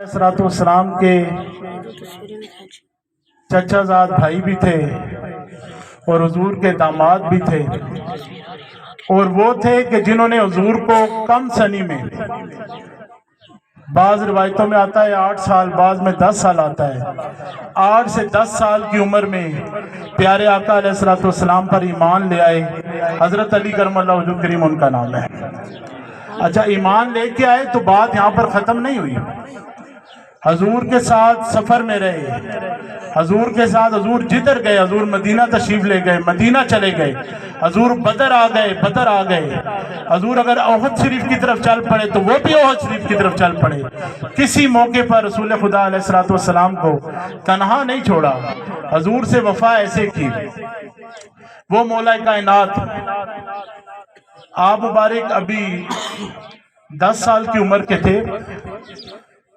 अलैहिस्सलाम के चचा ज़ाद भाई भी थे और हुजूर के दामाद भी थे, और वो थे कि जिन्होंने हुजूर को कम सनी में, बाज़ रिवायतों में आता है 8 साल, बाज़ में 10 साल आता है, 8 से 10 साल की उम्र में प्यारे आका अलैहिस्सलाम पर ईमान ले आए। हज़रत अली करमल्लाहु वजहुल करीम उनका नाम है। अच्छा, ईमान लेके आए तो बात यहाँ पर ख़त्म नहीं हुई। हजूर के साथ सफ़र में रहे, हजूर के साथ, हजूर जिधर गए, हजूर मदीना तशरीफ ले गए, मदीना चले गए, हजूर बदर आ गए, बदर आ गए, हजूर अगर ओहद शरीफ की तरफ चल पड़े तो वो भी ओहद शरीफ की तरफ चल पड़े। किसी मौके पर रसूल खुदा अलैहिस्सलाम को तन्हा नहीं छोड़ा, हजूर से वफा ऐसे की। वो मौला कायनात, आप मुबारक अभी 10 साल की उम्र के थे।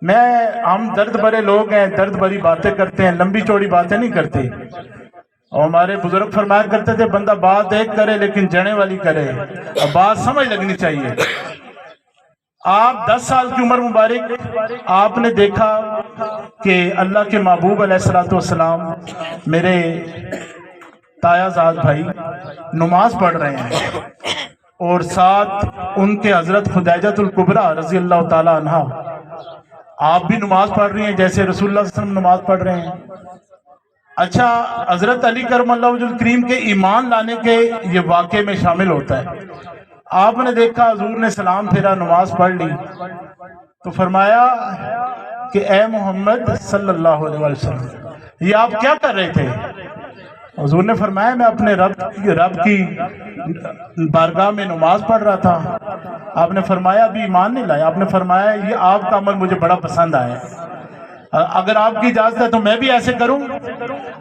हम दर्द भरे लोग हैं, दर्द भरी बातें करते हैं, लंबी चौड़ी बातें नहीं करते। और हमारे बुजुर्ग फरमाया करते थे, बंदा बात एक करे लेकिन जने वाली करे, अब बात समझ लगनी चाहिए। आप 10 साल की उम्र मुबारक, आपने देखा कि अल्लाह के महबूब अलैहिस्सलाम मेरे तायाजाद भाई नमाज पढ़ रहे हैं, और साथ उनके हजरत खुदैजतुल कुबरा रज़ी अल्लाह ताला अन्हा, आप भी नमाज पढ़ रही हैं जैसे रसूलुल्लाह सल्लल्लाहु अलैहि वसल्लम नमाज पढ़ रहे हैं। अच्छा, हजरत अली करमल्लाहु वजहुल करीम के ईमान लाने के ये वाक़े में शामिल होता है। आपने देखा हजूर ने सलाम फेरा, नमाज पढ़ ली, तो फरमाया कि ए मोहम्मद सल्लल्लाहु अलैहि वसल्लम, ये आप क्या कर रहे थे? हुजूर ने फरमाया, मैं अपने रब की बारगाह में नमाज पढ़ रहा था। आपने फरमाया अभी ईमान नहीं लाया। आपने फरमाया ये आपका अमल मुझे बड़ा पसंद आया, अगर आपकी इजाजत है तो मैं भी ऐसे करूं?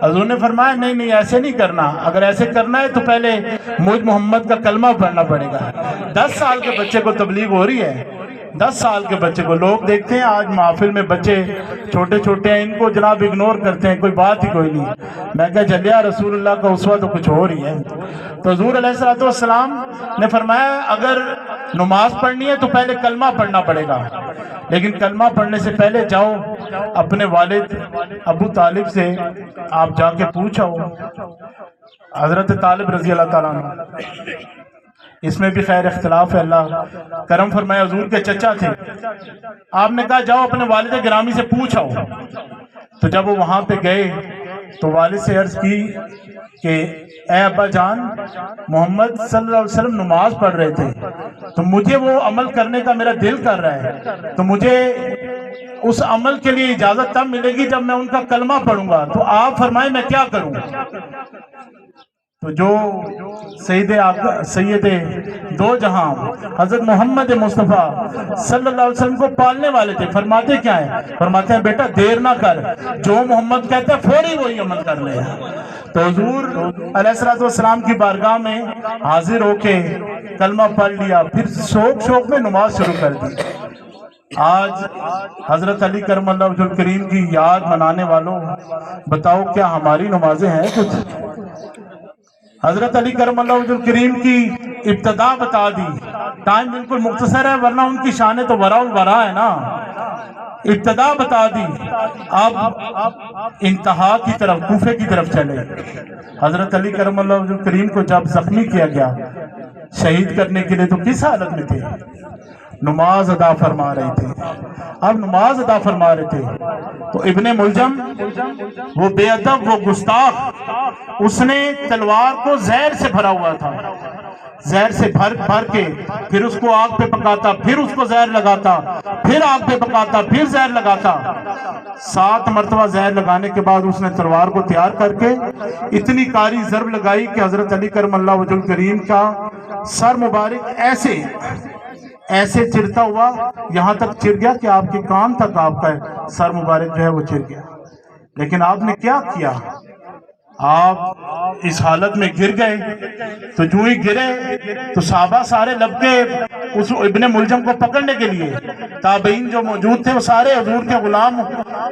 हुजूर ने फरमाया नहीं नहीं, ऐसे नहीं करना, अगर ऐसे करना है तो पहले मुझ मोहम्मद का कलमा पढ़ना पड़ेगा। 10 साल के बच्चे को तबलीग हो रही है, 10 साल के बच्चे को। लोग देखते हैं आज महफिल में बच्चे छोटे छोटे हैं, इनको जनाब इग्नोर करते हैं, कोई बात ही कोई नहीं। मैं क्या चलिया, रसूलुल्लाह का उसवा तो कुछ और ही है। तो हुजूर अलैहिस्सलाम ने फरमाया अगर नमाज पढ़नी है तो पहले कलमा पढ़ना पड़ेगा, लेकिन कलमा पढ़ने से पहले जाओ अपने वालिद अबू तालिब से आप जाके पूछो, हजरत तालिब रजी अल्लाह ताला अन्हु, इसमें भी खैर इख्तिलाफ है, अल्लाह करम फरमाया। हुजूर के चचा थे, आपने कहा जाओ अपने वालिद गिरामी से पूछ आओ। तो जब वो वहां पे गए तो वालिद से अर्ज की कि ए अब्बा जान, मोहम्मद सल्लल्लाहु अलैहि वसल्लम नमाज पढ़ रहे थे, तो मुझे वो अमल करने का मेरा दिल कर रहा है, तो मुझे उस अमल के लिए इजाजत तब मिलेगी जब मैं उनका कलमा पढ़ूंगा, तो आप फरमाए मैं क्या करूं? तो जो सैयद दो जहां हजरत मोहम्मद मुस्तफ़ा सल्लल्लाहु अलैहि वसल्लम को पालने वाले थे, फरमाते क्या है? फरमाते हैं बेटा देर ना कर, जो मोहम्मद कहते हैं फौरी वही अमल कर ले। तो हुजूर अलैहिस्सलाम की बारगाह में हाजिर होके कलमा पढ़ लिया, फिर शौक में नमाज शुरू कर दी। आज हजरत अली करमल्लाहु वजहुल करीम की याद मनाने वालों, बताओ क्या हमारी नमाजें हैं कुछ? हजरत अली करमल्लाहु वजहुल करीम की इब्तदा बता दी, टाइम बिल्कुल मुख्तसर है वरना उनकी शान तो वराउल वरा है ना। इब्तदा बता दी, अब इंतहा की तरफ, कूफे की तरफ चले। हजरत अली करमल्लाहु वजहुल करीम को जब जख्मी किया गया शहीद करने के लिए, तो किस हालत में थे? नमाज अदा फरमा रहे थे। अब नमाज अदा फरमा रहे थे तो इब्ने मुलजम, वो बेअदब, वो गुस्ताख, उसने तलवार को जहर से भरा हुआ था, जहर से भर के फिर उसको आग पे पकाता, फिर उसको जहर लगाता, फिर आग पे पकाता, फिर जहर लगाता। 7 मरतबा जहर लगाने के बाद उसने तलवार को तैयार करके इतनी कारी जरब लगाई कि हजरत अली करमल्लाहु वजहुल करीम का सर मुबारक ऐसे चिरता हुआ, यहां तक चिर गया कि आपके कान तक आपका सर मुबारक जो है वो चिर गया। लेकिन आपने क्या किया? आप इस हालत में गिर गए, तो जो ही गिरे तो साहबा सारे लपके उस इब्ने मुलजम को पकड़ने के लिए, ताबईन जो मौजूद थे वो सारे हुजूर के गुलाम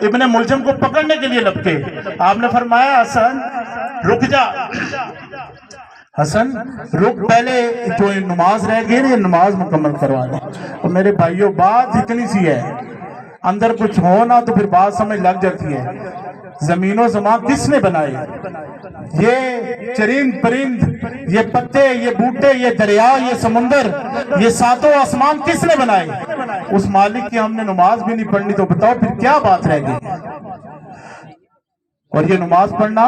इब्ने मुलजम को पकड़ने के लिए लपके। आपने फरमाया हसन रुक जा, हसन रुक, पहले जो नमाज रह गई ना, ये नमाज मुकम्मल करवा दे। और मेरे भाइयों बात इतनी सी है, اندر کچھ ہو نا تو پھر بات سمجھ لگ جاتی ہے. زمین و زمان کس نے بنائی؟ یہ چرند پرند، یہ پتے، یہ بوٹے، یہ دریا، یہ سمندر، یہ ساتوں آسمان کس نے بنائے؟ اس مالک کی ہم نے نماز بھی نہیں پڑھنی تو بتاؤ پھر کیا بات رہ گئی؟ اور یہ نماز پڑھنا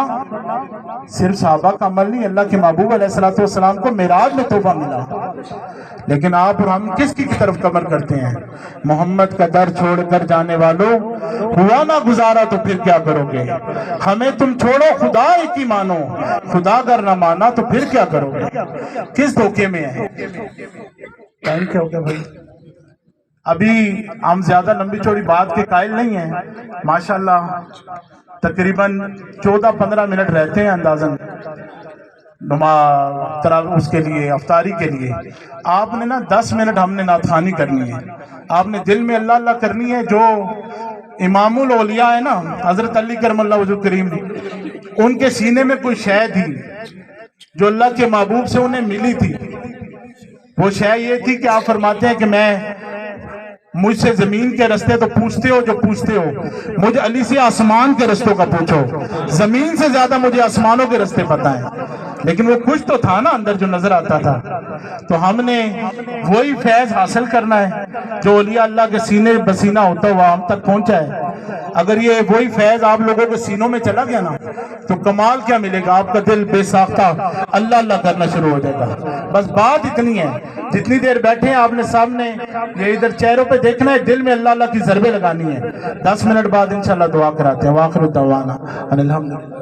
صرف صحابہ کا عمل نہیں، اللہ کے محبوب علیہ السلام کو معراج میں تحفہ ملا. لیکن آپ اور ہم کس کی طرف کمر کرتے ہیں؟ محمد کا در چھوڑ کر جانے والوں، ہوا نہ گزارا تو پھر کیا کرو گے؟ ہمیں تم چھوڑو خدا ایک ہی مانو، خدا اگر نہ مانا تو پھر کیا کرو گے؟ کس دھوکے میں ہے؟ ٹائم کیا ہو گیا بھائی؟ ابھی ہم زیادہ لمبی چوڑی بات کے قائل نہیں ہیں. ماشاءاللہ تقریباً 14-15 منٹ رہتے ہیں اندازاً اس کے لیے افطاری کے لیے. آپ نے نا 10 منٹ ہم نے نعت خوانی کرنی ہے. آپ نے دل میں اللہ اللہ کرنی ہے. جو امام الاولیاء ہے نا حضرت علی کرم اللہ وجہ کریم، ان کے سینے میں کوئی شے تھی جو اللہ کے محبوب سے انہیں ملی تھی. وہ شے یہ تھی کہ آپ فرماتے ہیں کہ میں مجھ سے زمین کے رستے تو پوچھتے ہو جو پوچھتے ہو، مجھے علی سے آسمان کے رستوں کا پوچھو. زمین سے زیادہ مجھے آسمانوں کے رستے پتہ ہیں. لیکن وہ کچھ تو تھا نا اندر جو نظر آتا تھا. تو ہم نے وہی فیض حاصل کرنا ہے جو اولیاء اللہ کے سینے بسینہ ہوتا ہوا ہم تک پہنچا ہے. اگر یہ وہی فیض آپ لوگوں کے سینوں میں چلا گیا نا تو کمال کیا ملے گا؟ آپ کا دل بے ساختہ اللہ اللہ کرنا شروع ہو جائے گا. بس بات اتنی ہے، جتنی دیر بیٹھے ہیں آپ نے سامنے یہ ادھر چہروں پہ دیکھنا ہے، دل میں اللہ اللہ کی ضربیں لگانی ہے. 10 منٹ بعد انشاءاللہ دعا کراتے ہیں. وآخر دعوانا الحمدللہ.